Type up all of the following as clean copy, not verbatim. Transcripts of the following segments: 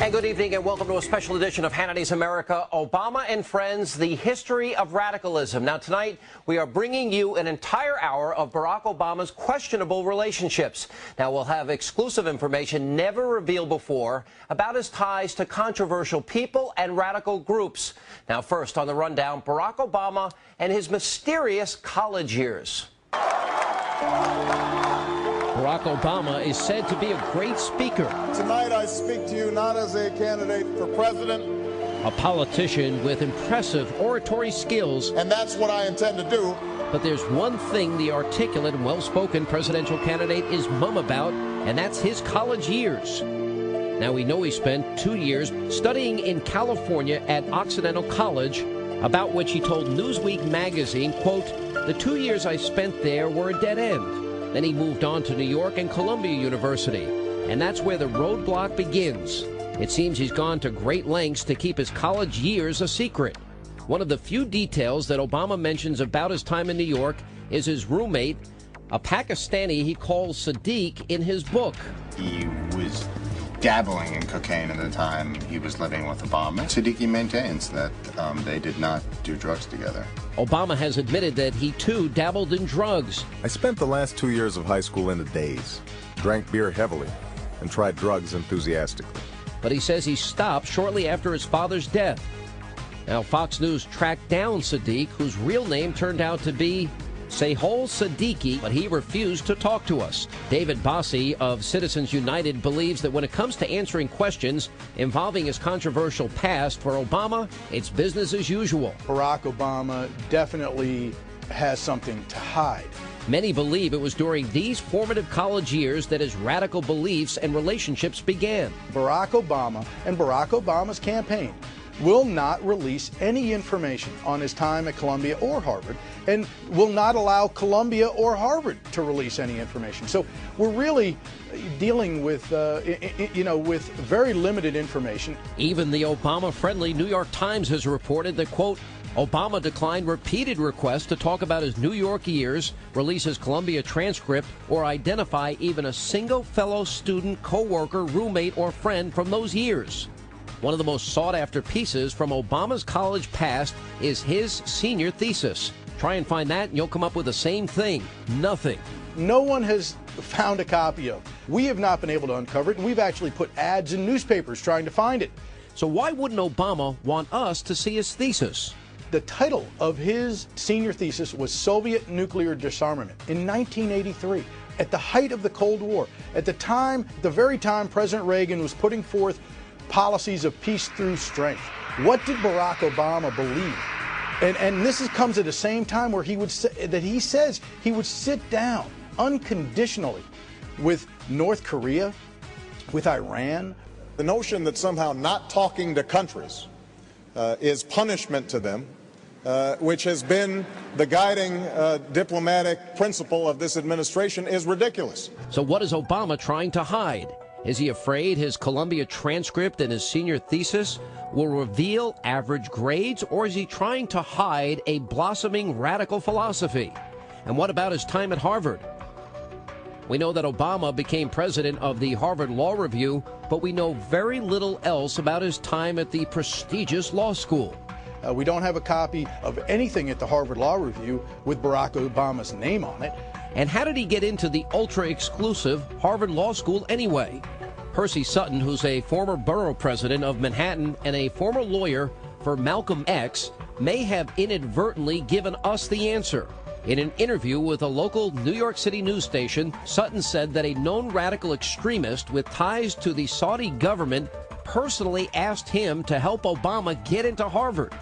And good evening and welcome to a special edition of Hannity's America, Obama and Friends, the history of radicalism. Now tonight, we are bringing you an entire hour of Barack Obama's questionable relationships. Now we'll have exclusive information never revealed before about his ties to controversial people and radical groups. Now first on the rundown, Barack Obama and his mysterious college years. Barack Obama is said to be a great speaker. Tonight I speak to you not as a candidate for president, A politician with impressive oratory skills. and that's what I intend to do. But there's one thing the articulate and well-spoken presidential candidate is mum about, and that's his college years. Now, we know he spent 2 years studying in California at Occidental College, about which he told Newsweek magazine, quote, "The 2 years I spent there were a dead end." Then he moved on to New York and Columbia University, and that's where the roadblock begins. It seems he's gone to great lengths to keep his college years a secret. One of the few details that Obama mentions about his time in New York is his roommate, a Pakistani he calls Sadiq in his book. He was dabbling in cocaine at the time he was living with Obama. Siddiqui maintains that they did not do drugs together. Obama has admitted that he, too, dabbled in drugs. I spent the last 2 years of high school in a daze, drank beer heavily, and tried drugs enthusiastically. But he says he stopped shortly after his father's death. Now, Fox News tracked down Sadiq, whose real name turned out to be Sehol Siddiqui, but he refused to talk to us. David Bossie of Citizens United believes that when it comes to answering questions involving his controversial past, for Obama, it's business as usual. Barack Obama definitely has something to hide. Many believe it was during these formative college years that his radical beliefs and relationships began. Barack Obama and Barack Obama's campaign will not release any information on his time at Columbia or Harvard, and will not allow Columbia or Harvard to release any information. So we're really dealing with, with very limited information. Even the Obama-friendly New York Times has reported that, quote, Obama declined repeated requests to talk about his New York years, release his Columbia transcript, or identify even a single fellow student, co-worker, roommate, or friend from those years. One of the most sought-after pieces from Obama's college past is his senior thesis. Try and find that, and you'll come up with the same thing. Nothing. No one has found a copy of it. We have not been able to uncover it, and we've actually put ads in newspapers trying to find it. So why wouldn't Obama want us to see his thesis? The title of his senior thesis was Soviet Nuclear Disarmament in 1983, at the height of the Cold War. At the time, the very time President Reagan was putting forth policies of peace through strength. What did Barack Obama believe? And this comes at the same time where he says he would sit down unconditionally with North Korea, with Iran. The notion that somehow not talking to countries is punishment to them, which has been the guiding diplomatic principle of this administration, is ridiculous. So what is Obama trying to hide? Is he afraid his Columbia transcript and his senior thesis will reveal average grades, or is he trying to hide a blossoming radical philosophy? And what about his time at Harvard? We know that Obama became president of the Harvard Law Review, but we know very little else about his time at the prestigious law school. We don't have a copy of anything at the Harvard Law Review with Barack Obama's name on it. And how did he get into the ultra-exclusive Harvard Law School anyway? Percy Sutton, who's a former borough president of Manhattan and a former lawyer for Malcolm X, may have inadvertently given us the answer. In an interview with a local New York City news station, Sutton said that a known radical extremist with ties to the Saudi government personally asked him to help Obama get into Harvard.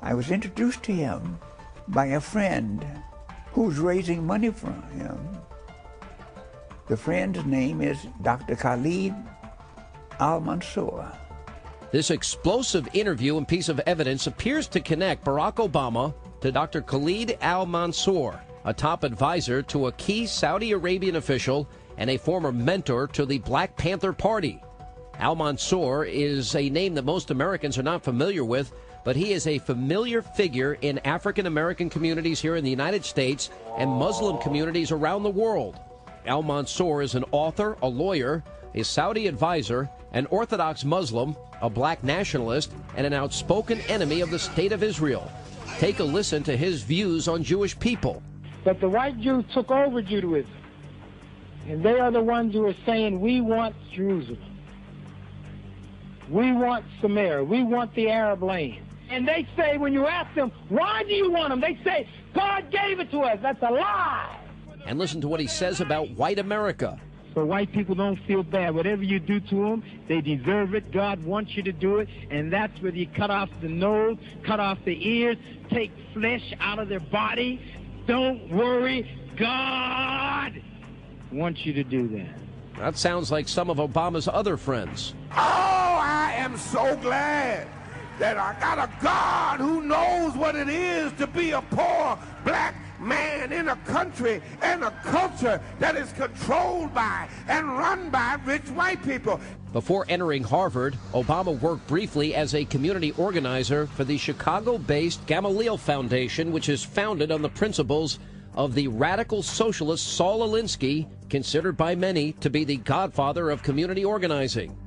I was introduced to him by a friend who's raising money for him. The friend's name is Dr. Khalid Al-Mansour. This explosive interview and piece of evidence appears to connect Barack Obama to Dr. Khalid Al-Mansour, a top advisor to a key Saudi Arabian official and a former mentor to the Black Panther Party. Al-Mansour is a name that most Americans are not familiar with, but he is a familiar figure in African American communities here in the United States and Muslim communities around the world. Al-Mansour is an author, a lawyer, a Saudi advisor, an Orthodox Muslim, a black nationalist, and an outspoken enemy of the State of Israel. Take a listen to his views on Jewish people. But the white Jews took over Judaism, and they are the ones who are saying, we want Jerusalem. We want Samaria. We want the Arab land. And they say, when you ask them, why do you want them? They say, God gave it to us. That's a lie. And listen to what he says about white America. So white people don't feel bad. Whatever you do to them, they deserve it. God wants you to do it. And that's whether you cut off the nose, cut off the ears, take flesh out of their body. Don't worry. God wants you to do that. That sounds like some of Obama's other friends. Oh, I am so glad that I got a God who knows what it is to be a poor black man in a country and a culture that is controlled by and run by rich white people. Before entering Harvard, Obama worked briefly as a community organizer for the Chicago-based Gamaliel Foundation, which is founded on the principles of the radical socialist Saul Alinsky, considered by many to be the godfather of community organizing.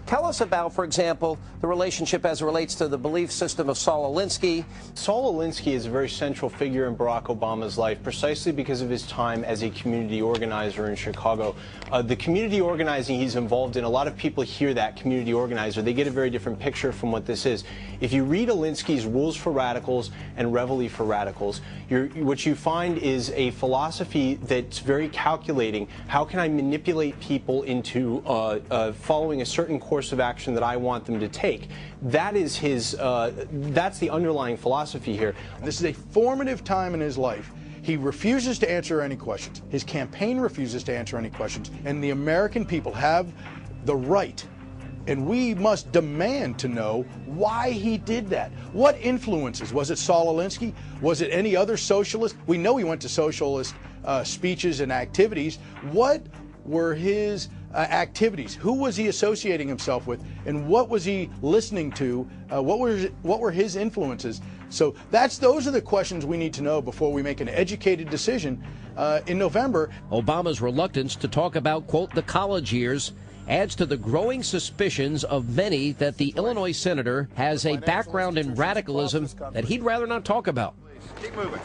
Tell us about, for example, the relationship as it relates to the belief system of Saul Alinsky. Saul Alinsky is a very central figure in Barack Obama's life precisely because of his time as a community organizer in Chicago. The community organizing he's involved in, a lot of people hear that community organizer. They get a very different picture from what this is. If you read Alinsky's Rules for Radicals and Reveille for Radicals, what you find is a philosophy that's very calculating. How can I manipulate people into following a certain course of action that I want them to take? That is his, that's the underlying philosophy here. This is a formative time in his life. He refuses to answer any questions. His campaign refuses to answer any questions. And the American people have the right, and we must demand to know why he did that. What influences? Was it Saul Alinsky? Was it any other socialist? We know he went to socialist speeches and activities. What were his activities? Who was he associating himself with? And what was he listening to? What were his influences? So those are the questions we need to know before we make an educated decision in November. Obama's reluctance to talk about, quote, the college years adds to the growing suspicions of many that the Illinois senator has a background in radicalism that he'd rather not talk about. Keep moving.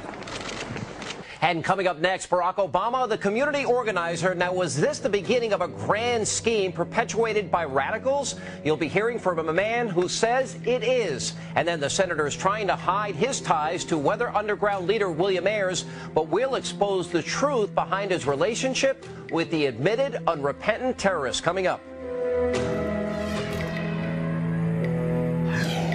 And coming up next, Barack Obama, the community organizer. Now, was this the beginning of a grand scheme perpetuated by radicals? You'll be hearing from a man who says it is. And then the senator is trying to hide his ties to Weather Underground leader William Ayers, but we'll expose the truth behind his relationship with the admitted unrepentant terrorist. Coming up.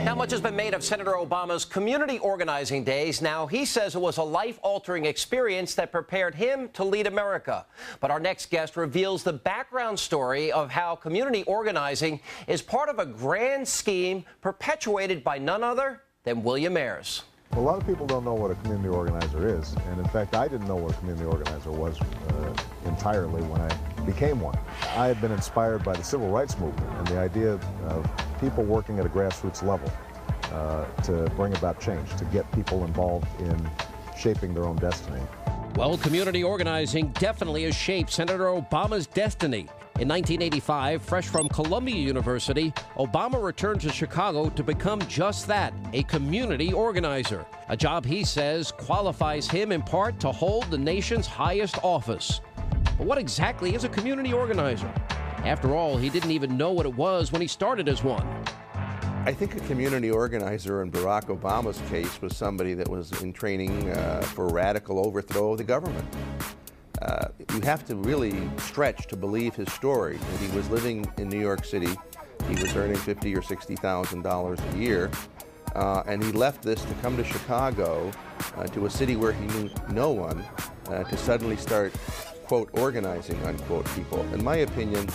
Now, much has been made of Senator Obama's community organizing days. Now, he says it was a life-altering experience that prepared him to lead America. But our next guest reveals the background story of how community organizing is part of a grand scheme perpetuated by none other than William Ayers. A lot of people don't know what a community organizer is, and in fact, I didn't know what a community organizer was entirely when I became one. I had been inspired by the civil rights movement and the idea of people working at a grassroots level to bring about change, to get people involved in shaping their own destiny. Well, community organizing definitely has shaped Senator Obama's destiny. In 1985, fresh from Columbia University, Obama returned to Chicago to become just that, a community organizer, a job he says qualifies him in part to hold the nation's highest office. But what exactly is a community organizer? After all, he didn't even know what it was when he started as one. I think a community organizer in Barack Obama's case was somebody that was in training for radical overthrow of the government. You have to really stretch to believe his story. When he was living in New York City, he was earning $50,000 or $60,000 a year, and he left this to come to Chicago, to a city where he knew no one, to suddenly start, quote, organizing, unquote, people. In my opinion,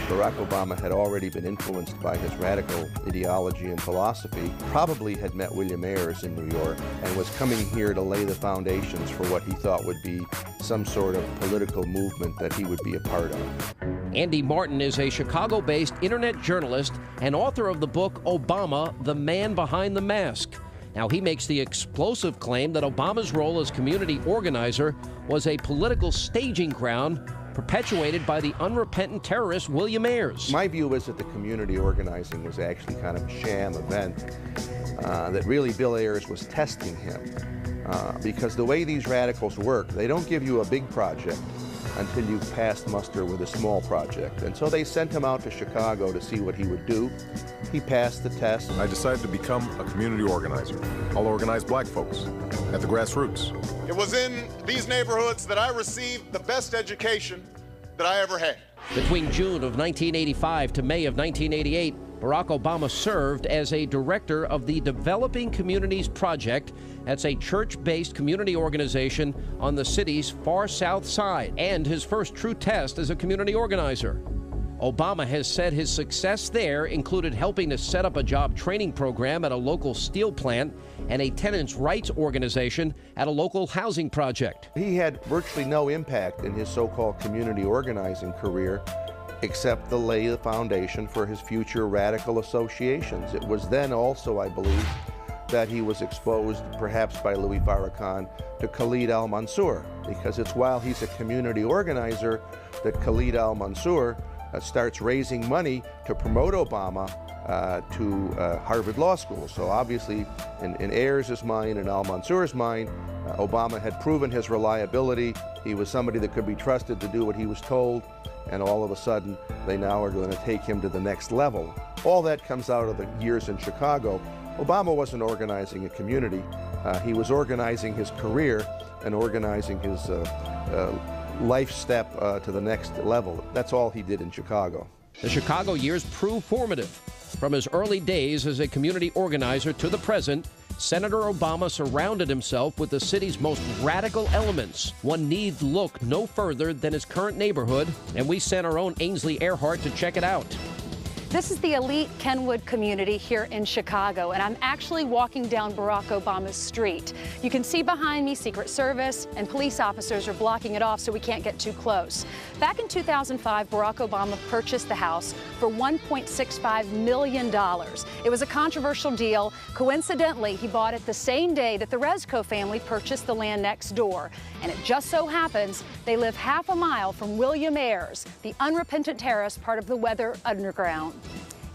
Barack Obama had already been influenced by his radical ideology and philosophy, probably had met William Ayers in New York, and was coming here to lay the foundations for what he thought would be some sort of political movement that he would be a part of. Andy Martin is a Chicago-based internet journalist and author of the book Obama, the Man Behind the Mask. Now, he makes the explosive claim that Obama's role as community organizer was a political staging ground perpetuated by the unrepentant terrorist William Ayers. My view is that the community organizing was actually kind of a sham event, that really Bill Ayers was testing him. Because the way these radicals work, they don't give you a big project until you've passed muster with a small project. And so they sent him out to Chicago to see what he would do. He passed the test. I decided to become a community organizer. I'll organize black folks at the grassroots. It was in these neighborhoods that I received the best education that I ever had. Between June of 1985 to May of 1988, Barack Obama served as a director of the Developing Communities Project. That's a church-based community organization on the city's far south side, and his first true test as a community organizer. Obama has said his success there included helping to set up a job training program at a local steel plant and a tenants' rights organization at a local housing project. He had virtually no impact in his so-called community organizing career, except to lay the foundation for his future radical associations. It was then also, I believe, that he was exposed, perhaps by Louis Farrakhan, to Khalid al-Mansour, because it's while he's a community organizer that Khalid al-Mansour starts raising money to promote Obama to Harvard Law School. So obviously, in Ayers' mind and al-Mansour's mind, Obama had proven his reliability. He was somebody that could be trusted to do what he was told, and all of a sudden, they now are going to take him to the next level. All that comes out of the years in Chicago. Obama wasn't organizing a community. He was organizing his career and organizing his life step to the next level. That's all he did in Chicago. The Chicago years proved formative. From his early days as a community organizer to the present, Senator Obama surrounded himself with the city's most radical elements. One need look no further than his current neighborhood, and we sent our own Ainsley Earhart to check it out. This is the elite Kenwood community here in Chicago, and I'm actually walking down Barack Obama's street. You can see behind me Secret Service and police officers are blocking it off so we can't get too close. Back in 2005, Barack Obama purchased the house for $1.65 million. It was a controversial deal. Coincidentally, he bought it the same day that the Rezko family purchased the land next door. And it just so happens they live half a mile from William Ayers, the unrepentant terrorist part of the Weather Underground.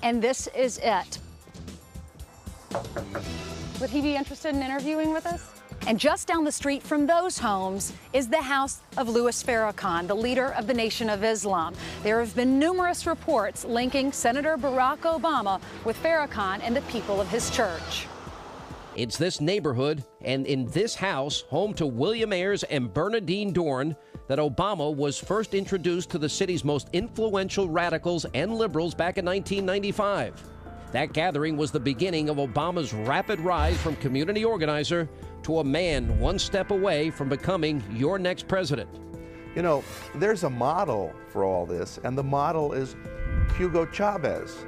And this is it. Would he be interested in interviewing with us? And just down the street from those homes is the house of Louis Farrakhan, the leader of the Nation of Islam. There have been numerous reports linking Senator Barack Obama with Farrakhan and the people of his church. It's this neighborhood and in this house, home to William Ayers and Bernardine Dorn, that Obama was first introduced to the city's most influential radicals and liberals back in 1995. That gathering was the beginning of Obama's rapid rise from community organizer to a man one step away from becoming your next president. You know, there's a model for all this, and the model is Hugo Chavez.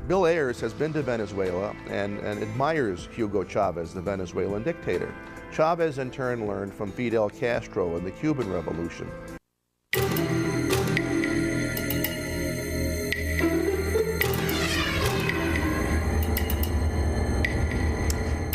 Bill Ayers has been to Venezuela and admires Hugo Chavez, the Venezuelan dictator. Chavez, in turn, learned from Fidel Castro in the Cuban Revolution.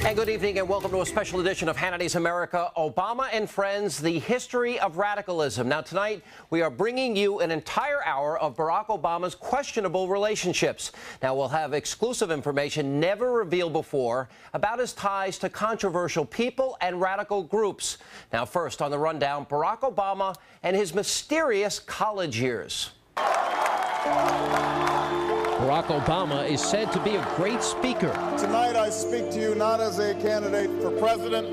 And good evening and welcome to a special edition of Hannity's America, Obama and Friends, the history of radicalism. Now tonight, we are bringing you an entire hour of Barack Obama's questionable relationships. Now we'll have exclusive information never revealed before about his ties to controversial people and radical groups. Now first on the rundown, Barack Obama and his mysterious college years. Barack Obama is said to be a great speaker. Tonight I speak to you not as a candidate for president,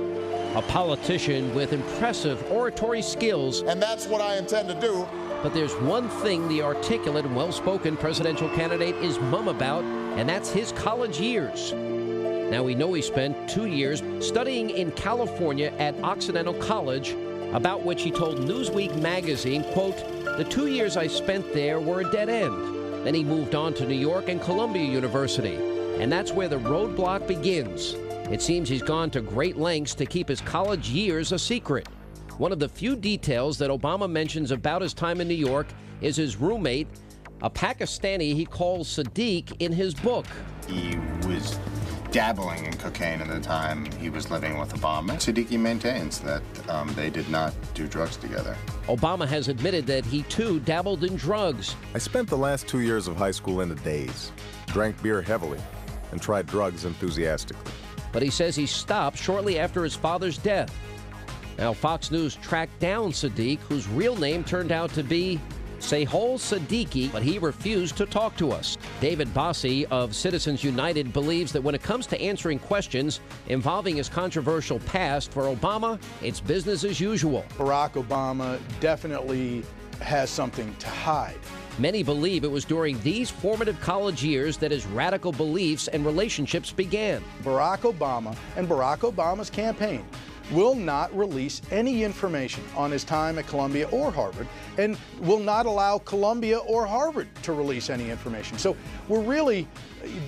A politician with impressive oratory skills. and that's what I intend to do. But there's one thing the articulate and well-spoken presidential candidate is mum about, and that's his college years. Now, we know he spent 2 years studying in California at Occidental College, about which he told Newsweek magazine, quote, "The 2 years I spent there were a dead end." Then he moved on to New York and Columbia University, and that's where the roadblock begins. It seems he's gone to great lengths to keep his college years a secret. One of the few details that Obama mentions about his time in New York is his roommate, a Pakistani he calls Sadiq in his book. He was dabbling in cocaine at the time he was living with Obama. Siddiqui maintains that they did not do drugs together. Obama has admitted that he, too, dabbled in drugs. I spent the last 2 years of high school in a daze, drank beer heavily, and tried drugs enthusiastically. But he says he stopped shortly after his father's death. Now, Fox News tracked down Siddiq, whose real name turned out to be Sehol Siddiqui, but he refused to talk to us. David Bossie of Citizens United believes that when it comes to answering questions involving his controversial past, for Obama, it's business as usual. Barack Obama definitely has something to hide. Many believe it was during these formative college years that his radical beliefs and relationships began. Barack Obama and Barack Obama's campaign will not release any information on his time at Columbia or Harvard, and will not allow Columbia or Harvard to release any information. So we're really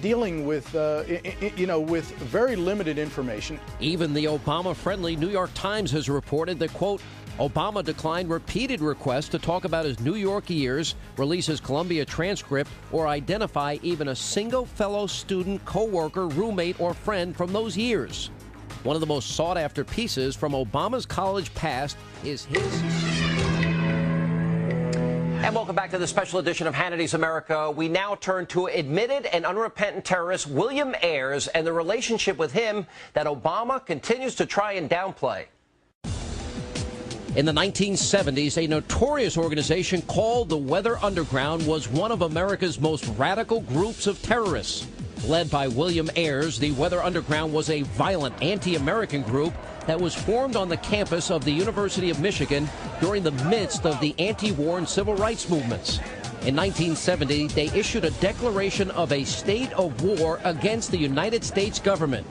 dealing with, with very limited information. Even the Obama-friendly New York Times has reported that, quote, Obama declined repeated requests to talk about his New York years, release his Columbia transcript, or identify even a single fellow student, co-worker, roommate, or friend from those years. One of the most sought-after pieces from Obama's college past is his... And welcome back to the special edition of Hannity's America. We now turn to admitted and unrepentant terrorist William Ayers and the relationship with him that Obama continues to try and downplay. In the 1970s, a notorious organization called the Weather Underground was one of America's most radical groups of terrorists. Led by William Ayers, the Weather Underground was a violent anti-American group that was formed on the campus of the University of Michigan during the midst of the anti-war and civil rights movements. In 1970, they issued a declaration of a state of war against the United States government.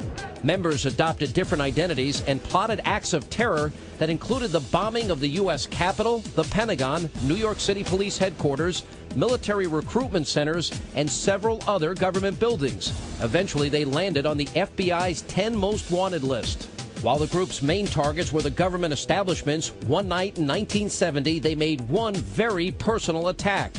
Members adopted different identities and plotted acts of terror that included the bombing of the U.S. Capitol, the Pentagon, New York City Police Headquarters, military recruitment centers, and several other government buildings. Eventually, they landed on the FBI's 10 Most Wanted list. While the group's main targets were the government establishments, one night in 1970, they made one very personal attack.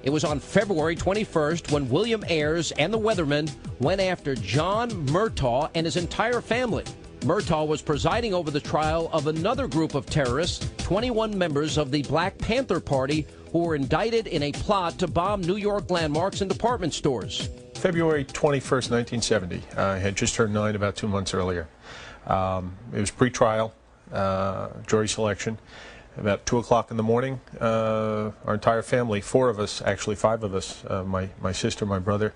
It was on February 21st when William Ayers and the Weathermen went after John Murtaugh and his entire family. Murtaugh was presiding over the trial of another group of terrorists, 21 members of the Black Panther Party, who were indicted in a plot to bomb New York landmarks and department stores. February 21st, 1970. I had just turned 9 about 2 months earlier. It was pre-trial, jury selection. About 2 o'clock in the morning, our entire family, 4 of us, actually 5 of us, my sister, my brother,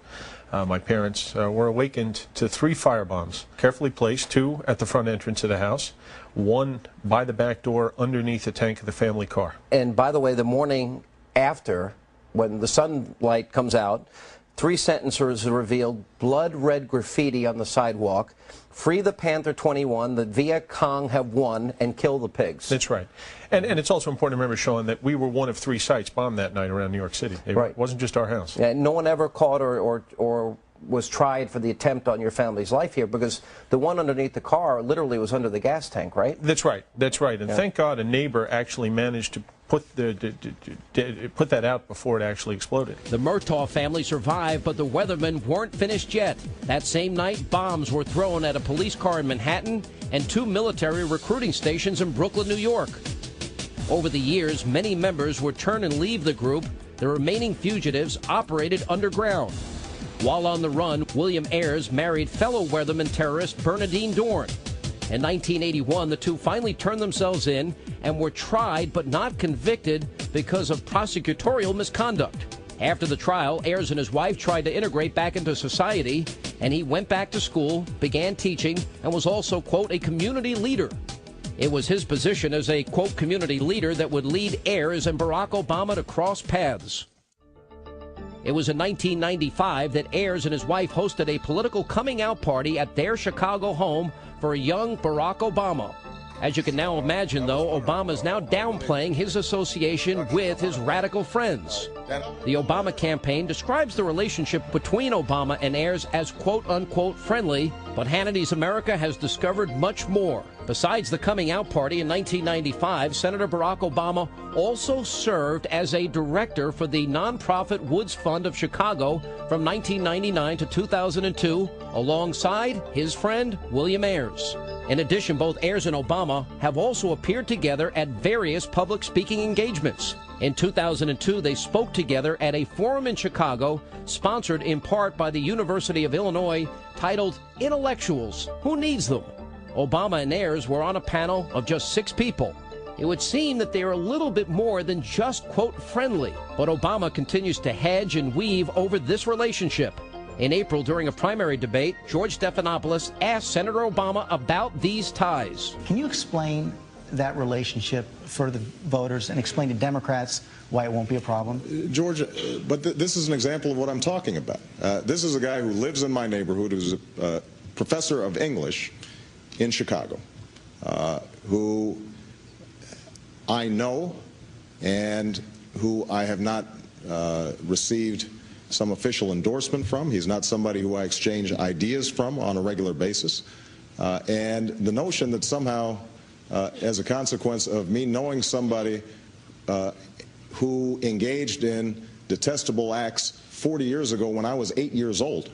my parents, were awakened to 3 firebombs, carefully placed, 2 at the front entrance of the house, 1 by the back door underneath the tank of the family car. And by the way, the morning after, when the sunlight comes out, 3 sentences are revealed, blood red graffiti on the sidewalk, free the Panther 21, the Viet Cong have won, and kill the pigs. That's right. And it's also important to remember, Sean, that we were one of 3 sites bombed that night around New York City. It wasn't just our house. Yeah, no one ever caught or was tried for the attempt on your family's life here, because the one underneath the car literally was under the gas tank, right? That's right. That's right. And thank God a neighbor actually managed to put that out before it actually exploded. The Murtaugh family survived, but the Weathermen weren't finished yet. That same night, bombs were thrown at a police car in Manhattan and 2 military recruiting stations in Brooklyn, New York. Over the years, many members would turn and leave the group. The remaining fugitives operated underground. While on the run, William Ayers married fellow Weatherman terrorist Bernadine Dorn. In 1981, the two finally turned themselves in and were tried but not convicted because of prosecutorial misconduct. After the trial, Ayers and his wife tried to integrate back into society, and he went back to school, began teaching, and was also, quote, a community leader. It was his position as a, quote, community leader that would lead Ayers and Barack Obama to cross paths. It was in 1995 that Ayers and his wife hosted a political coming-out party at their Chicago home for a young Barack Obama. As you can now imagine, though, Obama is now downplaying his association with his radical friends. The Obama campaign describes the relationship between Obama and Ayers as quote-unquote friendly, but Hannity's America has discovered much more. Besides the coming out party in 1995, Senator Barack Obama also served as a director for the nonprofit Woods Fund of Chicago from 1999 to 2002, alongside his friend William Ayers. In addition, both Ayers and Obama have also appeared together at various public speaking engagements. In 2002, they spoke together at a forum in Chicago, sponsored in part by the University of Illinois, titled Intellectuals, Who Needs Them? Obama and Ayers were on a panel of just 6 people. It would seem that they are a little bit more than just, quote, friendly. But Obama continues to hedge and weave over this relationship. In April, during a primary debate, George Stephanopoulos asked Senator Obama about these ties. Can you explain that relationship for the voters and explain to Democrats why it won't be a problem? George, but this is an example of what I'm talking about. This is a guy who lives in my neighborhood, who's a professor of English in Chicago, who I know and who I have not received some official endorsement from. He's not somebody who I exchange ideas from on a regular basis. And the notion that somehow, as a consequence of me knowing somebody who engaged in detestable acts 40 years ago when I was 8 years old,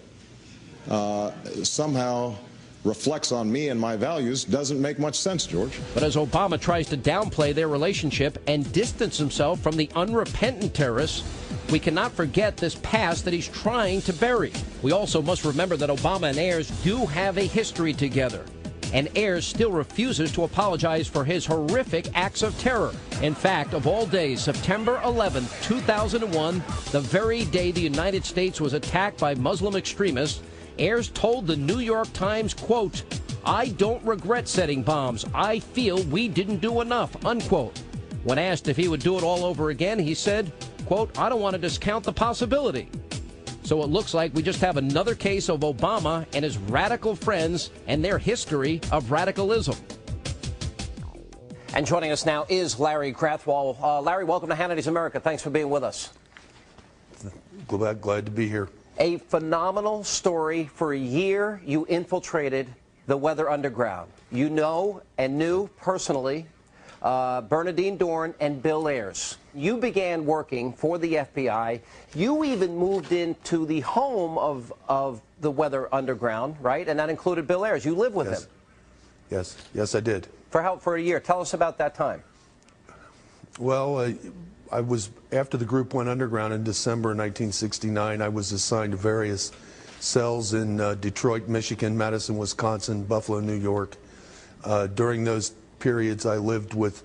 somehow reflects on me and my values doesn't make much sense, George. But as Obama tries to downplay their relationship and distance himself from the unrepentant terrorists, we cannot forget this past that he's trying to bury. We also must remember that Obama and Ayers do have a history together, and Ayers still refuses to apologize for his horrific acts of terror. In fact, of all days, September 11, 2001, the very day the United States was attacked by Muslim extremists, Ayers told the New York Times, quote, "I don't regret setting bombs. I feel we didn't do enough," unquote. When asked if he would do it all over again, he said, quote, "I don't want to discount the possibility." So it looks like we just have another case of Obama and his radical friends and their history of radicalism. And joining us now is Larry Krathwohl. Larry, welcome to Hannity's America. Thanks for being with us. Glad to be here. A phenomenal story. For a year, you infiltrated the Weather Underground. You know and knew personally Bernardine Dohrn and Bill Ayers. You began working for the FBI. You even moved into the home of the Weather Underground, right? And that included Bill Ayers. You lived with him. Yes, I did. For a year. Tell us about that time. Well, I was, after the group went underground in December 1969, I was assigned to various cells in Detroit, Michigan, Madison, Wisconsin, Buffalo, New York. During those periods, I lived with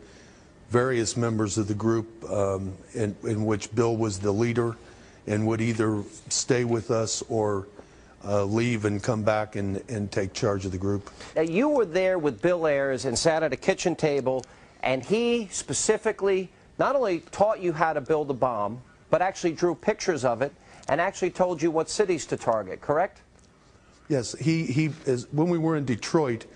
various members of the group in which Bill was the leader and would either stay with us or leave and come back and take charge of the group. Now, you were there with Bill Ayers and sat at a kitchen table, and he specifically not only taught you how to build a bomb, but actually drew pictures of it and actually told you what cities to target, correct? Yes, when we were in Detroit,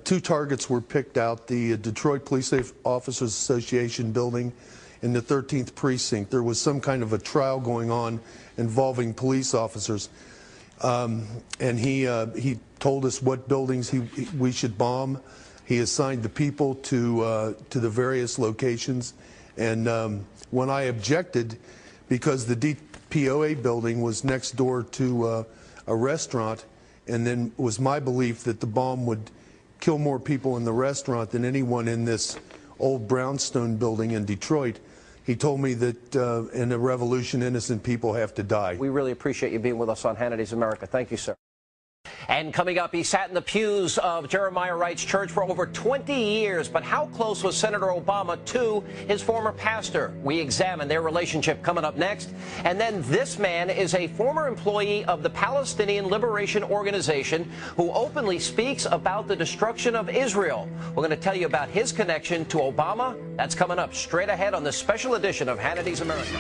2 targets were picked out, the Detroit Police Officers Association building in the 13th Precinct. There was some kind of a trial going on involving police officers. And he told us what buildings we should bomb. He assigned the people to the various locations. And when I objected, because the DPOA building was next door to a restaurant, and then it was my belief that the bomb would kill more people in the restaurant than anyone in this old brownstone building in Detroit, he told me that in a revolution, innocent people have to die. We really appreciate you being with us on Hannity's America. Thank you, sir. And coming up, he sat in the pews of Jeremiah Wright's church for over 20 years. But how close was Senator Obama to his former pastor? We examine their relationship coming up next. And then this man is a former employee of the Palestinian Liberation Organization who openly speaks about the destruction of Israel. We're going to tell you about his connection to Obama. That's coming up straight ahead on this special edition of Hannity's America.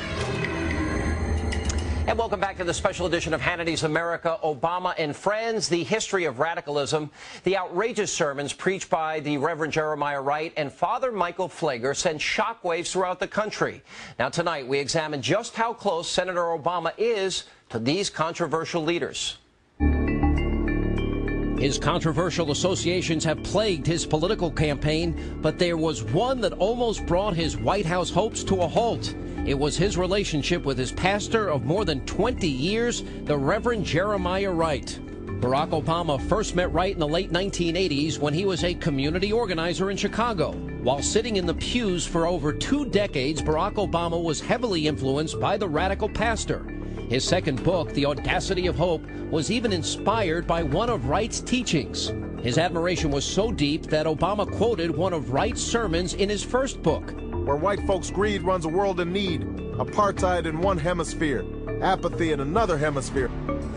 And welcome back to the special edition of Hannity's America, Obama and Friends, the history of radicalism. The outrageous sermons preached by the Reverend Jeremiah Wright and Father Michael Pfleger sent shockwaves throughout the country. Now tonight we examine just how close Senator Obama is to these controversial leaders. His controversial associations have plagued his political campaign, but there was one that almost brought his White House hopes to a halt. It was his relationship with his pastor of more than 20 years, the Reverend Jeremiah Wright. Barack Obama first met Wright in the late 1980s when he was a community organizer in Chicago. While sitting in the pews for over 2 decades, Barack Obama was heavily influenced by the radical pastor. His second book, The Audacity of Hope, was even inspired by one of Wright's teachings. His admiration was so deep that Obama quoted one of Wright's sermons in his first book. Where white folks' greed runs a world in need, apartheid in one hemisphere, apathy in another hemisphere.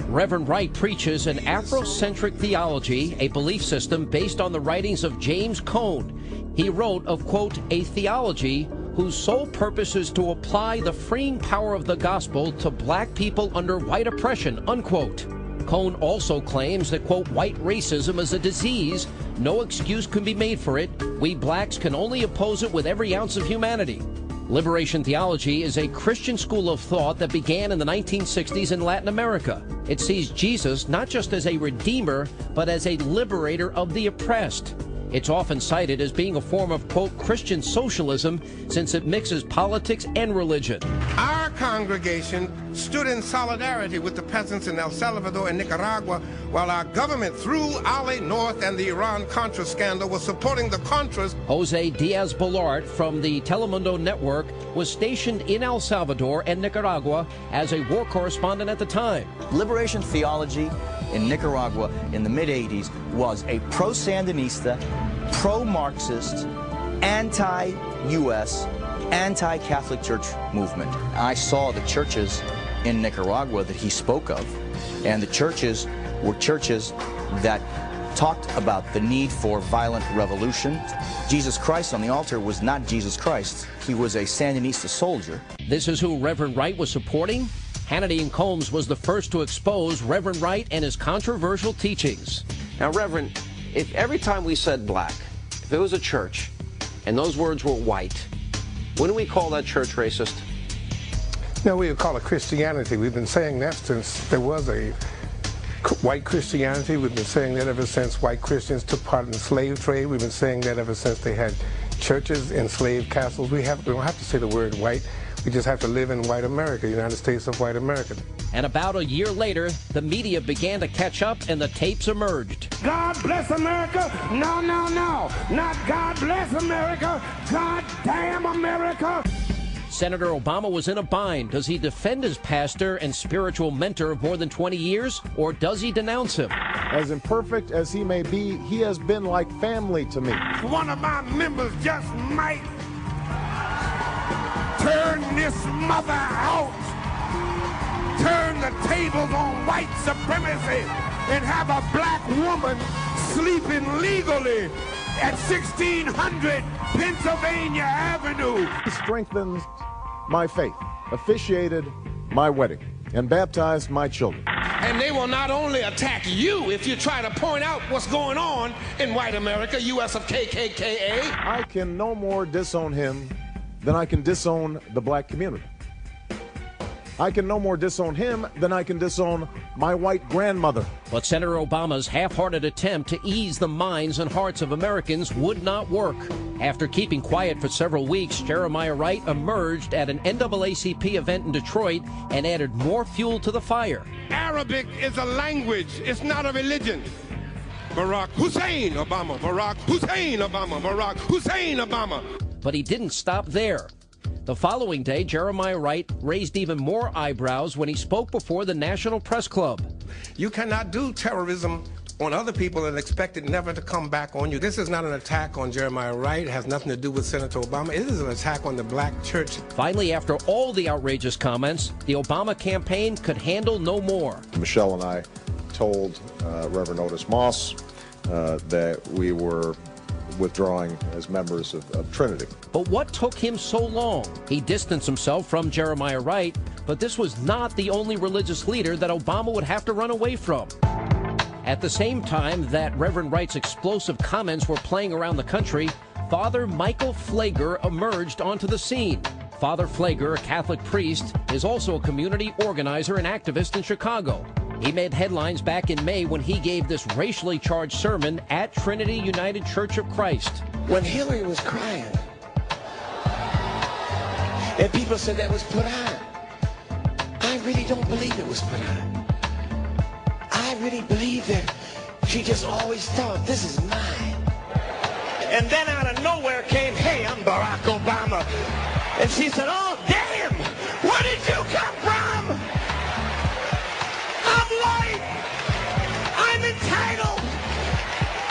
Reverend Wright preaches an Afrocentric theology, a belief system based on the writings of James Cone. He wrote of, quote, a theology whose sole purpose is to apply the freeing power of the gospel to black people under white oppression, unquote. Cone also claims that, quote, white racism is a disease. No excuse can be made for it. We blacks can only oppose it with every ounce of humanity. Liberation theology is a Christian school of thought that began in the 1960s in Latin America. It sees Jesus not just as a redeemer, but as a liberator of the oppressed. It's often cited as being a form of, quote, Christian socialism, since it mixes politics and religion. Our congregation stood in solidarity with the peasants in El Salvador and Nicaragua, while our government, through Ali North and the Iran-Contra scandal, was supporting the Contras. Jose Diaz-Balart from the Telemundo Network was stationed in El Salvador and Nicaragua as a war correspondent at the time. Liberation theology in Nicaragua in the mid-'80s was a pro-Sandinista, pro-Marxist, anti-U.S., anti-Catholic Church movement. I saw the churches in Nicaragua that he spoke of, and the churches were churches that talked about the need for violent revolution. Jesus Christ on the altar was not Jesus Christ. He was a Sandinista soldier. This is who Reverend Wright was supporting? Hannity and Combs was the first to expose Reverend Wright and his controversial teachings. Now, Reverend, if every time we said black, if it was a church, and those words were white, wouldn't we call that church racist? No, we would call it Christianity. We've been saying that since there was a white Christianity. We've been saying that ever since white Christians took part in the slave trade. We've been saying that ever since they had churches in slave castles. We don't have to say the word white. We just have to live in white America, United States of white America. And about a year later, the media began to catch up and the tapes emerged. God bless America? No, no, no. Not God bless America. God damn America. Senator Obama was in a bind. Does he defend his pastor and spiritual mentor of more than 20 years, or does he denounce him? As imperfect as he may be, he has been like family to me. One of my members just might turn this mother out, turn the tables on white supremacy, and have a black woman sleeping legally at 1600 Pennsylvania Avenue. He strengthened my faith, officiated my wedding, and baptized my children. And they will not only attack you if you try to point out what's going on in white America, U.S. of KKKA. I can no more disown him than I can disown the black community. I can no more disown him than I can disown my white grandmother. But Senator Obama's half-hearted attempt to ease the minds and hearts of Americans would not work. After keeping quiet for several weeks, Jeremiah Wright emerged at an NAACP event in Detroit and added more fuel to the fire. Arabic is a language, it's not a religion. Barack Hussein Obama, Barack Hussein Obama, Barack Hussein Obama. But he didn't stop there. The following day, Jeremiah Wright raised even more eyebrows when he spoke before the National Press Club. You cannot do terrorism on other people and expect it never to come back on you. This is not an attack on Jeremiah Wright. It has nothing to do with Senator Obama. It is an attack on the black church. Finally, after all the outrageous comments, the Obama campaign could handle no more. Michelle and I told Reverend Otis Moss that we were withdrawing as members of Trinity. But what took him so long? He distanced himself from Jeremiah Wright, But this was not the only religious leader that Obama would have to run away from. At the same time that Reverend Wright's explosive comments were playing around the country, Father Michael Pfleger emerged onto the scene. Father Pfleger, a Catholic priest, is also a community organizer and activist in Chicago. He made headlines back in May when he gave this racially charged sermon at Trinity United Church of Christ. When Hillary was crying, and people said that was put on, I really don't believe it was put on. I really believe that she just always thought, this is mine. And then out of nowhere came, hey, I'm Barack Obama. And she said, oh, damn, where did you come from? I'm white. I'm entitled.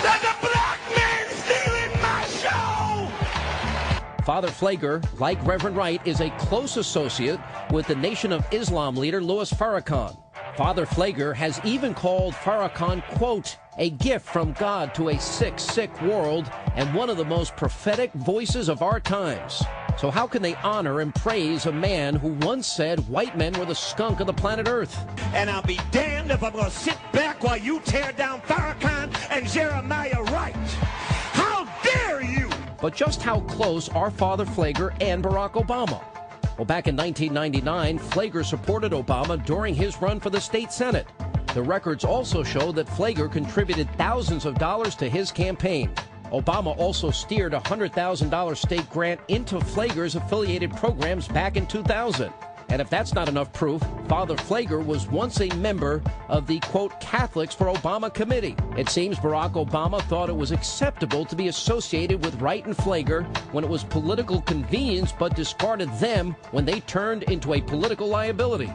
There's a black man stealing my show. Father Pfleger, like Reverend Wright, is a close associate with the Nation of Islam leader Louis Farrakhan. Father Pfleger has even called Farrakhan, quote, a gift from God to a sick, sick world and one of the most prophetic voices of our times. So how can they honor and praise a man who once said white men were the skunk of the planet Earth? And I'll be damned if I'm going to sit back while you tear down Farrakhan and Jeremiah Wright. How dare you! But just how close are Father Pfleger and Barack Obama? Well, back in 1999, Pfleger supported Obama during his run for the state Senate. The records also show that Pfleger contributed thousands of dollars to his campaign. Obama also steered a $100,000 state grant into Pfleger's affiliated programs back in 2000. And if that's not enough proof, Father Pfleger was once a member of the, quote, Catholics for Obama committee. It seems Barack Obama thought it was acceptable to be associated with Wright and Pfleger when it was political convenience, but discarded them when they turned into a political liability.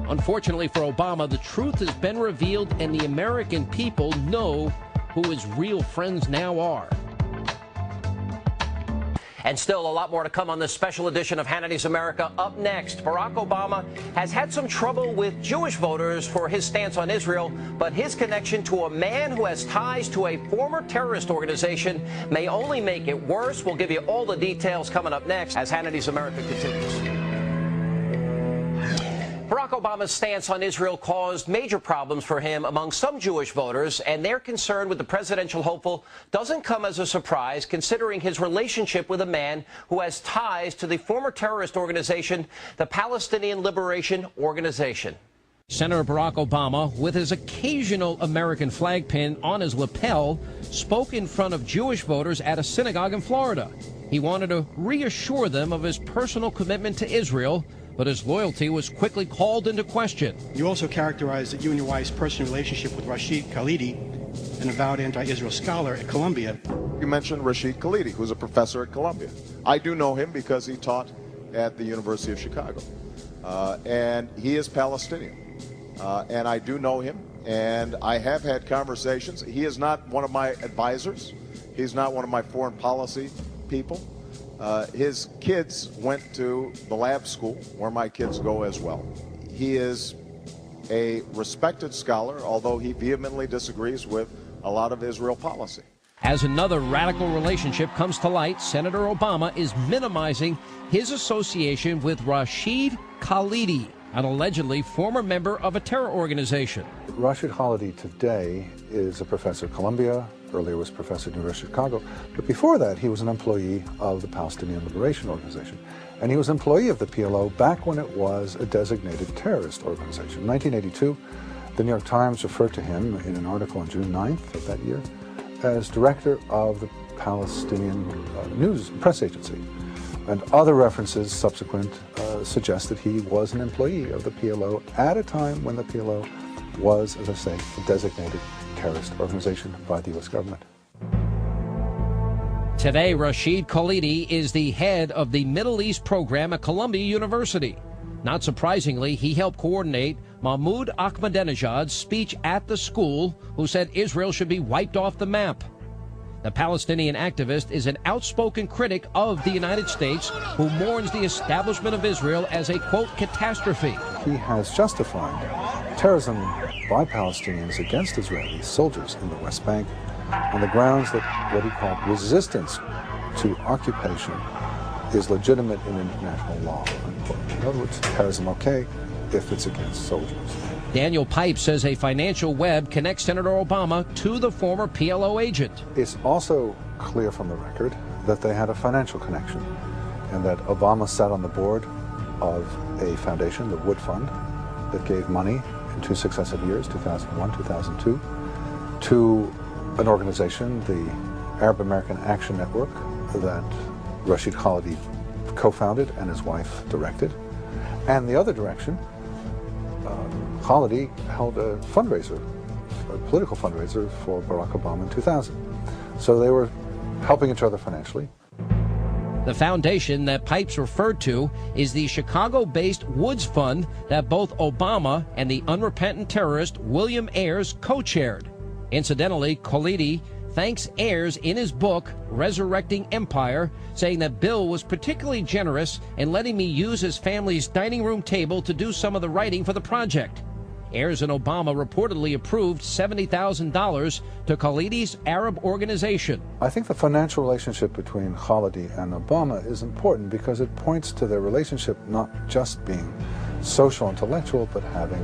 Unfortunately for Obama, the truth has been revealed and the American people know who his real friends now are. And still a lot more to come on this special edition of Hannity's America. Up next, Barack Obama has had some trouble with Jewish voters for his stance on Israel, but his connection to a man who has ties to a former terrorist organization may only make it worse. We'll give you all the details coming up next as Hannity's America continues. Barack Obama's stance on Israel caused major problems for him among some Jewish voters, and their concern with the presidential hopeful doesn't come as a surprise, considering his relationship with a man who has ties to the former terrorist organization, the Palestinian Liberation Organization. Senator Barack Obama, with his occasional American flag pin on his lapel, spoke in front of Jewish voters at a synagogue in Florida. He wanted to reassure them of his personal commitment to Israel, but his loyalty was quickly called into question. You also characterized you and your wife's personal relationship with Rashid Khalidi, an avowed anti-Israel scholar at Columbia. You mentioned Rashid Khalidi, who's a professor at Columbia. I do know him because he taught at the University of Chicago. And he is Palestinian. And I do know him, and I have had conversations. He is not one of my advisors. He's not one of my foreign policy people. His kids went to the lab school where my kids go as well. He is a respected scholar, although he vehemently disagrees with a lot of Israel policy. As another radical relationship comes to light, Senator Obama is minimizing his association with Rashid Khalidi, an allegedly former member of a terror organization. Rashid Khalidi today is a professor at Columbia, earlier was professor at the University of Chicago, but before that he was an employee of the Palestinian Liberation Organization. And he was an employee of the PLO back when it was a designated terrorist organization. In 1982, the New York Times referred to him in an article on June 9th of that year as director of the Palestinian news press agency. And other references subsequent suggest that he was an employee of the PLO at a time when the PLO was, as I say, a designated terrorist organization by the U.S. government. Today, Rashid Khalidi is the head of the Middle East program at Columbia University. Not surprisingly, he helped coordinate Mahmoud Ahmadinejad's speech at the school, who said Israel should be wiped off the map. The Palestinian activist is an outspoken critic of the United States who mourns the establishment of Israel as a, quote, catastrophe. He has justified terrorism by Palestinians against Israeli soldiers in the West Bank on the grounds that what he called resistance to occupation is legitimate in international law, unquote. In other words, terrorism okay if it's against soldiers. Daniel Pipe says a financial web connects Senator Obama to the former PLO agent. It's also clear from the record that they had a financial connection, and that Obama sat on the board of a foundation, the Wood Fund, that gave money in 2 successive years, 2001, 2002, to an organization, the Arab American Action Network, that Rashid Khalidi co-founded and his wife directed. And the other direction, Khalidi held a fundraiser, a political fundraiser for Barack Obama in 2000. So they were helping each other financially. The foundation that Pipes referred to is the Chicago-based Woods Fund that both Obama and the unrepentant terrorist William Ayers co-chaired. Incidentally, Khalidi thanks Ayers in his book, Resurrecting Empire, saying that Bill was particularly generous in letting me use his family's dining room table to do some of the writing for the project. Ayers and Obama reportedly approved $70,000 to Khalidi's Arab organization. I think the financial relationship between Khalidi and Obama is important because it points to their relationship not just being social, intellectual, but having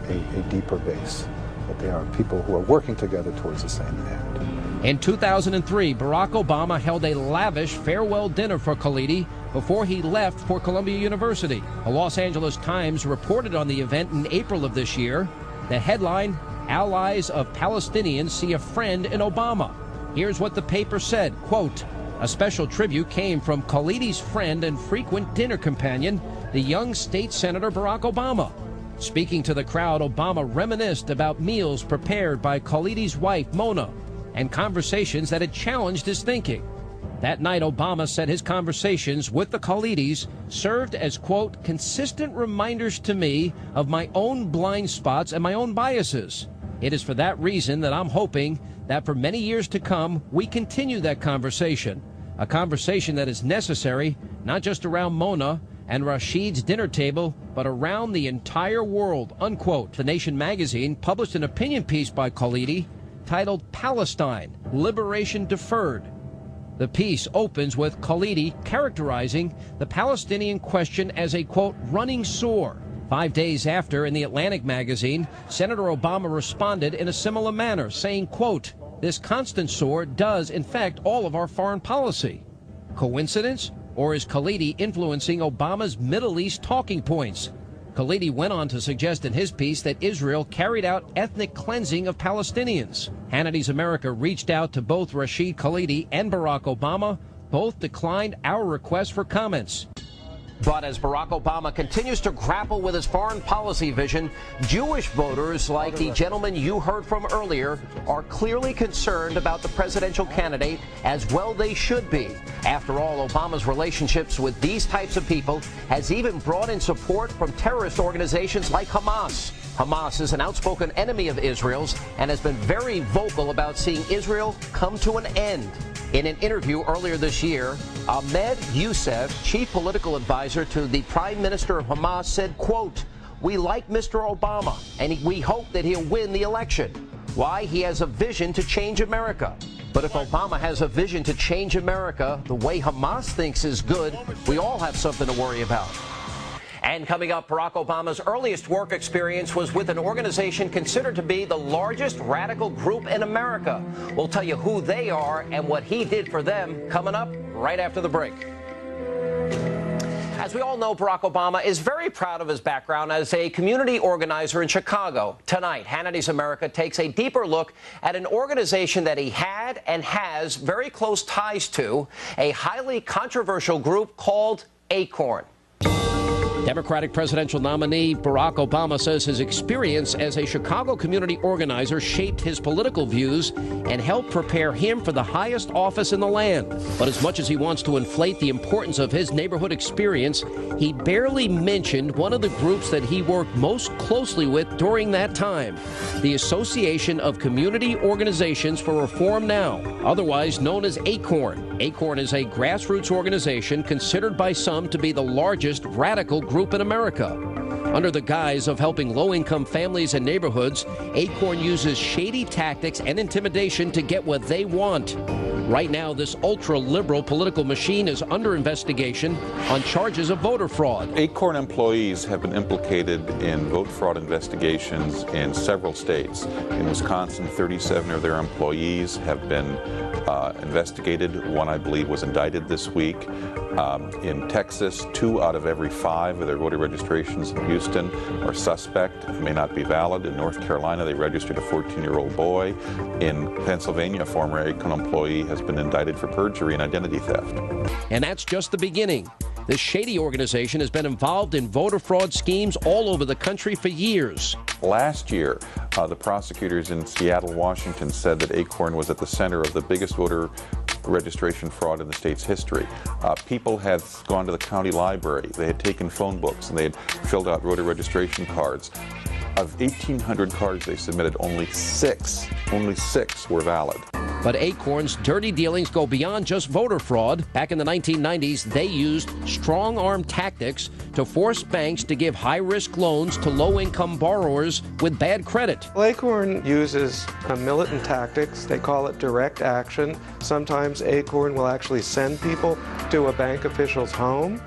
a deeper base, that they are people who are working together towards the same end. In 2003, Barack Obama held a lavish farewell dinner for Khalidi before he left for Columbia University. The Los Angeles Times reported on the event in April of this year. The headline, "Allies of Palestinians see a friend in Obama." Here's what the paper said, quote, "A special tribute came from Khalidi's friend and frequent dinner companion, the young state senator Barack Obama." Speaking to the crowd, Obama reminisced about meals prepared by Khalidi's wife, Mona, and conversations that had challenged his thinking. That night, Obama said his conversations with the Khalidis served as, quote, "consistent reminders to me of my own blind spots and my own biases. It is for that reason that I'm hoping that for many years to come, we continue that conversation, a conversation that is necessary not just around Mona and Rashid's dinner table, but around the entire world," unquote. The Nation magazine published an opinion piece by Khalidi titled "Palestine, Liberation Deferred." The piece opens with Khalidi characterizing the Palestinian question as a, quote, "running sore." 5 days after, in the Atlantic magazine, Senator Obama responded in a similar manner, saying, quote, "This constant sore does infect all of our foreign policy." Coincidence? Or is Khalidi influencing Obama's Middle East talking points? Khalidi went on to suggest in his piece that Israel carried out ethnic cleansing of Palestinians. Hannity's America reached out to both Rashid Khalidi and Barack Obama. Both declined our request for comments. But as Barack Obama continues to grapple with his foreign policy vision, Jewish voters like the gentleman you heard from earlier are clearly concerned about the presidential candidate, as well they should be. After all, Obama's relationships with these types of people has even brought in support from terrorist organizations like Hamas. Hamas is an outspoken enemy of Israel's and has been very vocal about seeing Israel come to an end. In an interview earlier this year, Ahmed Youssef, chief political advisor to the prime minister of Hamas, said, quote, "We like Mr. Obama, and we hope that he'll win the election. Why? He has a vision to change America. But if Obama has a vision to change America the way Hamas thinks is good, we all have something to worry about." And coming up, Barack Obama's earliest work experience was with an organization considered to be the largest radical group in America. We'll tell you who they are and what he did for them coming up right after the break. As we all know, Barack Obama is very proud of his background as a community organizer in Chicago. Tonight, Hannity's America takes a deeper look at an organization that he had and has very close ties to, a highly controversial group called ACORN. Democratic presidential nominee Barack Obama says his experience as a Chicago community organizer shaped his political views and helped prepare him for the highest office in the land. But as much as he wants to inflate the importance of his neighborhood experience, he barely mentioned one of the groups that he worked most closely with during that time, the Association of Community Organizations for Reform Now, otherwise known as ACORN. ACORN is a grassroots organization considered by some to be the largest radical group in America. Under the guise of helping low-income families and neighborhoods, ACORN uses shady tactics and intimidation to get what they want. Right now, this ultra-liberal political machine is under investigation on charges of voter fraud. Acorn employees have been implicated in vote fraud investigations in several states. In Wisconsin, 37 of their employees have been investigated. One, I believe, was indicted this week. In Texas, 2 out of every 5 of their voter registrations in Houston are suspect, may not be valid. In North Carolina, they registered a 14-year-old boy. In Pennsylvania, a former Acorn employee has been indicted for perjury and identity theft. And that's just the beginning. This shady organization has been involved in voter fraud schemes all over the country for years. Last year, the prosecutors in Seattle, Washington said that Acorn was at the center of the biggest voter registration fraud in the state's history. People had gone to the county library, they had taken phone books, and they had filled out voter registration cards. Of 1,800 cards they submitted, only six were valid. But Acorn's dirty dealings go beyond just voter fraud. Back in the 1990s, they used strong-arm tactics to force banks to give high-risk loans to low-income borrowers with bad credit. Acorn uses militant tactics. They call it direct action. Sometimes Acorn will actually send people to a bank official's home.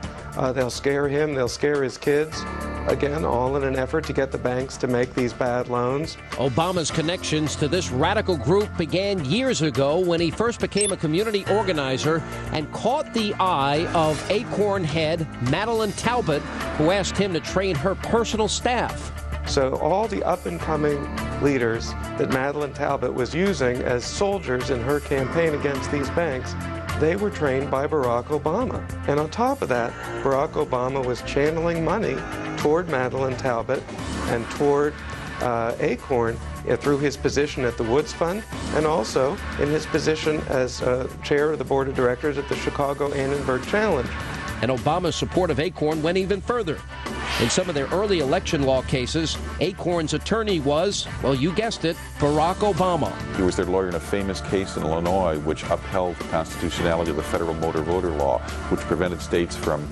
They'll scare him, they'll scare his kids. Again, all in an effort to get the banks to make these bad loans. Obama's connections to this radical group began years ago when he first became a community organizer and caught the eye of Acorn head Madeline Talbot, who asked him to train her personal staff. So all the up-and-coming leaders that Madeline Talbot was using as soldiers in her campaign against these banks, they were trained by Barack Obama. And on top of that, Barack Obama was channeling money toward Madeline Talbot and toward Acorn through his position at the Woods Fund and also in his position as chair of the board of directors at the Chicago Annenberg Challenge. And Obama's support of Acorn went even further. In some of their early election law cases, Acorn's attorney was, well, you guessed it, Barack Obama. He was their lawyer in a famous case in Illinois which upheld the constitutionality of the federal motor voter law, which prevented states from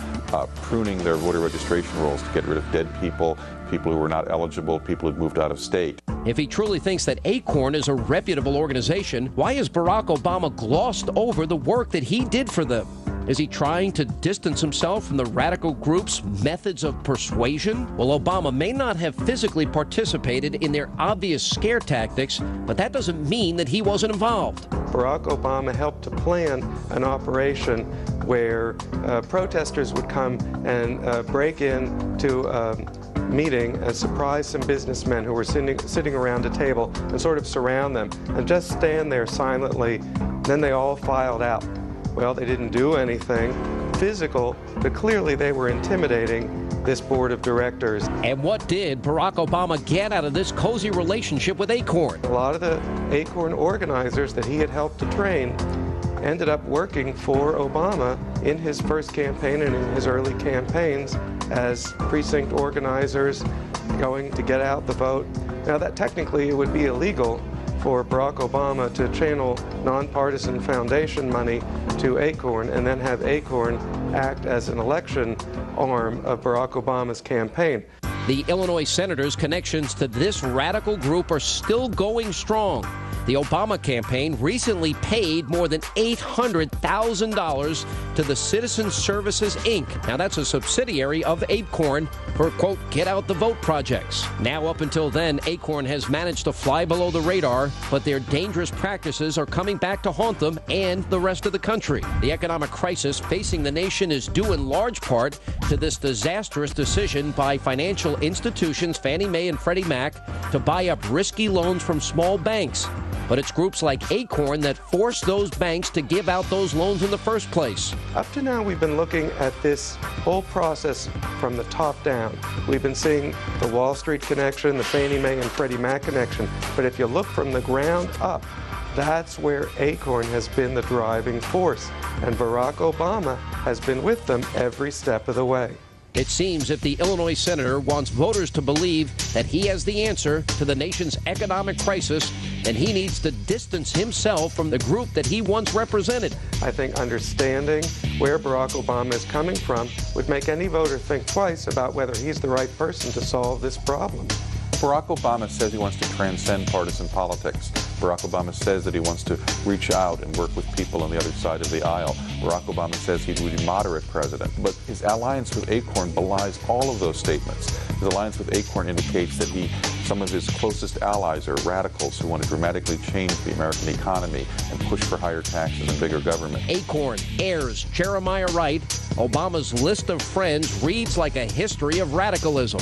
pruning their voter registration rolls to get rid of dead people, people who were not eligible, people who'd moved out of state. If he truly thinks that Acorn is a reputable organization, why has Barack Obama glossed over the work that he did for them? Is he trying to distance himself from the radical group's methods of persuasion? Well, Obama may not have physically participated in their obvious scare tactics, but that doesn't mean that he wasn't involved. Barack Obama helped to plan an operation where protesters would come and break into a meeting and surprise some businessmen who were sitting around a table and sort of surround them and just stand there silently. Then they all filed out. Well, they didn't do anything physical, but clearly they were intimidating this board of directors. And what did Barack Obama get out of this cozy relationship with Acorn? A lot of the Acorn organizers that he had helped to train ended up working for Obama in his first campaign and in his early campaigns as precinct organizers going to get out the vote. Now, that technically it would be illegal for Barack Obama to channel nonpartisan foundation money to Acorn and then have Acorn act as an election arm of Barack Obama's campaign. The Illinois senator's connections to this radical group are still going strong. The Obama campaign recently paid more than $800,000 to the Citizen Services, Inc. Now, that's a subsidiary of Acorn for, quote, get out the vote projects. Now, up until then, Acorn has managed to fly below the radar, but their dangerous practices are coming back to haunt them and the rest of the country. The economic crisis facing the nation is due in large part to this disastrous decision by financial institutions Fannie Mae and Freddie Mac to buy up risky loans from small banks. But it's groups like Acorn that force those banks to give out those loans in the first place. Up to now, we've been looking at this whole process from the top down. We've been seeing the Wall Street connection, the Fannie Mae and Freddie Mac connection. But if you look from the ground up, that's where Acorn has been the driving force. And Barack Obama has been with them every step of the way. It seems if the Illinois senator wants voters to believe that he has the answer to the nation's economic crisis, then he needs to distance himself from the group that he once represented. I think understanding where Barack Obama is coming from would make any voter think twice about whether he's the right person to solve this problem. Barack Obama says he wants to transcend partisan politics. Barack Obama says that he wants to reach out and work with people on the other side of the aisle. Barack Obama says he would be a moderate president. But his alliance with Acorn belies all of those statements. His alliance with Acorn indicates that some of his closest allies are radicals who want to dramatically change the American economy and push for higher taxes and bigger government. Acorn heirs Jeremiah Wright. Obama's list of friends reads like a history of radicalism.